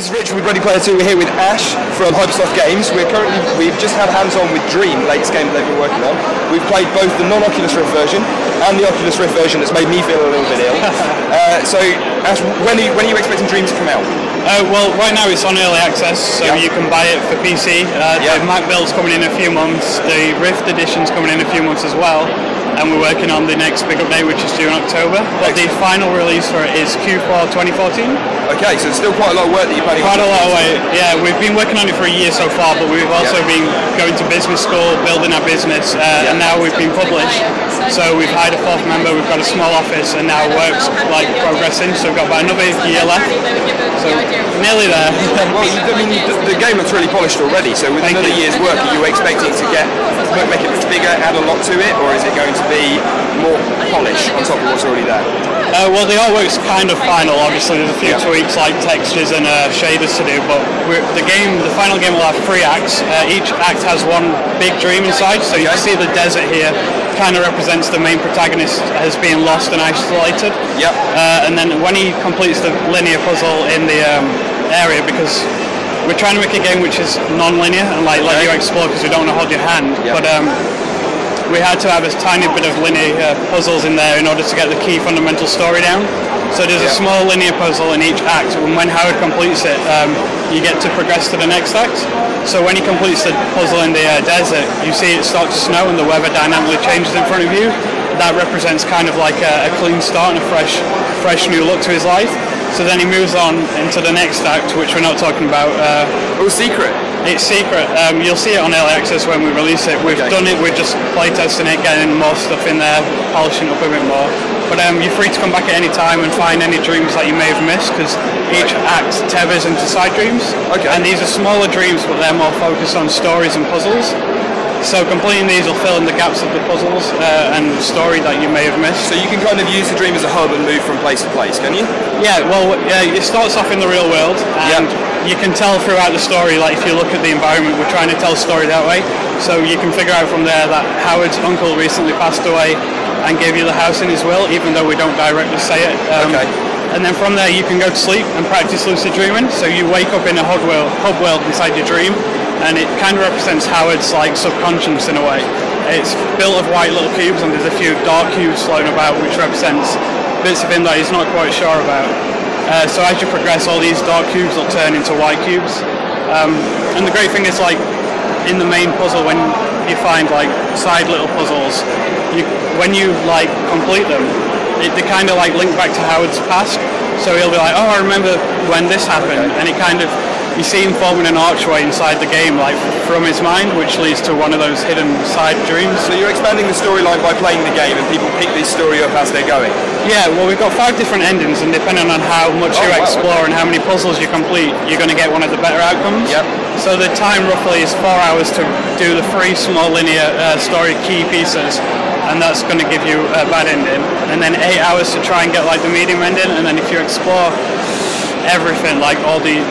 This is Rich with Ready Player 2. We're here with Ash from Hypersloth Games. We've just had hands-on with Dream, the latest game that they've been working on. We've played both the non-Oculus Rift version and the Oculus Rift version that's made me feel a little bit ill. So, Ash, when are you expecting Dream to come out? Well, right now it's on early access, so you can buy it for PC. The Mac build's coming in a few months, the Rift edition's coming in a few months as well, and we're working on the next big update, which is due in October. But the final release for it is Q4 2014. Okay, so it's still quite a lot of work that you're planning on. Quite a lot of work, yeah. We've been working on it for a year so far, but we've also been going to business school, building our business, and now we've been published. So we've hired a fourth member, we've got a small office, and now work's like progressing, so we've got about another year left. So nearly there. Well, I mean, the game looks really polished already, so with another year's work, are you expecting to make it bigger, add a lot to it, or is it going to be more polish on top of what's already there? Well, the artwork's kind of final, obviously. There's a few tweaks like textures and shaders to do, but the final game will have 3 acts. Each act has one big dream inside, so you can see the desert here kind of represents the main protagonist as being lost and isolated. Yep. And then when he completes the linear puzzle in the area, because we're trying to make a game which is non-linear and let you explore because we don't want to hold your hand, but we had to have a tiny bit of linear puzzles in there in order to get the key fundamental story down. So there's a small linear puzzle in each act, and when Howard completes it, you get to progress to the next act. So when he completes the puzzle in the desert, you see it start to snow and the weather dynamically changes in front of you. That represents kind of like a clean start and a fresh new look to his life. So then he moves on into the next act, which we're not talking about. Secret. It's secret. You'll see it on early access when we release it. We've done it, we're just playtesting it, getting more stuff in there, polishing up a bit more. But you're free to come back at any time and find any dreams that you may have missed, because each act tethers into side dreams. And these are smaller dreams, but they're more focused on stories and puzzles. So completing these will fill in the gaps of the puzzles and story that you may have missed. So you can kind of use the dream as a hub and move from place to place, can you? Yeah, well, it starts off in the real world, and you can tell throughout the story, like if you look at the environment, we're trying to tell a story that way. So you can figure out from there that Howard's uncle recently passed away and gave you the house in his will, even though we don't directly say it. And then from there you can go to sleep and practice lucid dreaming. So you wake up in a hub world inside your dream, and it kind of represents Howard's like subconscious in a way. It's built of white little cubes, and there's a few dark cubes floating about, which represents bits of him that he's not quite sure about. So as you progress, all these dark cubes will turn into white cubes. And the great thing is, like, in the main puzzle, when you find like side little puzzles, when you like complete them, they kind of like link back to Howard's past. So he'll be like, oh, I remember when this happened, and it kind of, you see him forming an archway inside the game, like from his mind, which leads to one of those hidden side dreams. So you're expanding the storyline by playing the game, and people pick this story up as they're going? Yeah, well, we've got 5 different endings, and depending on how much you explore and how many puzzles you complete, you're going to get one of the better outcomes. So the time roughly is 4 hours to do the 3 small linear story key pieces, and that's going to give you a bad ending. And then 8 hours to try and get like the medium ending, and then if you explore everything, like all the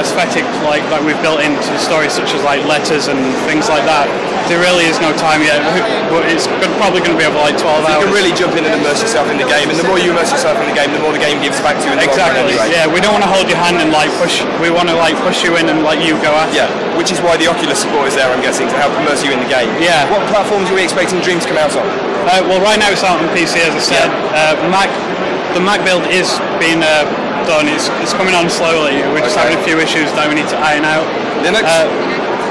aesthetic like we've built into the story, such as like letters and things like that, there really is no time yet. It's probably going to be over like 12 hours. You can really jump in and immerse yourself in the game, and the more you immerse yourself in the game, the more the game gives back to you. Exactly. Yeah, we don't want to hold your hand and like push. We want to like push you in and let you go after. Which is why the Oculus support is there, I'm guessing, to help immerse you in the game. What platforms are we expecting Dream to come out on? Well, right now it's out on PC, as I said. The Mac build is being done. It's coming on slowly. We're just having a few issues that we need to iron out. Linux?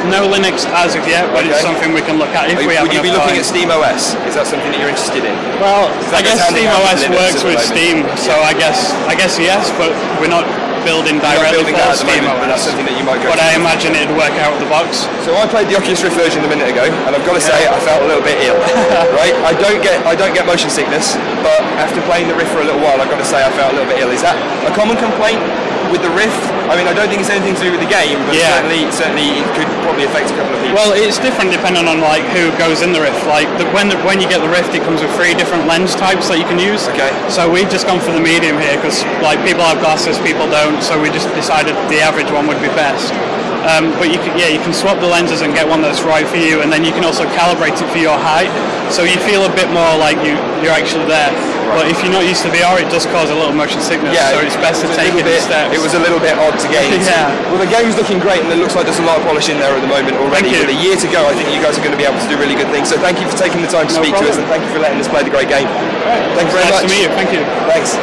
No Linux as of yet, but it's something we can look at if we have enough time. Would you be looking at Steam OS? Is that something that you're interested in? Well, I guess Steam OS works with Steam, so I guess yes, but we're not building directly for Steam OS. But that's something that you might go. But I imagine it'd work out of the box. So I played the Oculus Rift version a minute ago, and I've got to say I felt a little bit ill. Right? I don't get motion sickness, but after playing the Rift for a little while, I've got to say I felt a little bit ill. Is that a common complaint with the Rift? I mean, I don't think it's anything to do with the game, but certainly it could probably affect a couple of people. Well, it's different depending on like who goes in the Rift. Like when you get the Rift, it comes with 3 different lens types that you can use. So we've just gone for the medium here because like people have glasses, people don't. So we just decided the average one would be best. But you can swap the lenses and get one that's right for you, and then you can also calibrate it for your height, so you feel a bit more like you're actually there. But if you're not used to VR, it does cause a little motion sickness, so it's best to take it in steps. It was a little bit odd to get into. Yeah. Well, the game's looking great, and it looks like there's a lot of polish in there at the moment already. With a year to go, I think you guys are going to be able to do really good things. So thank you for taking the time to speak to us, and thank you for letting us play the great game. Right. Thank you very much. Nice to meet you. Thank you. Thanks.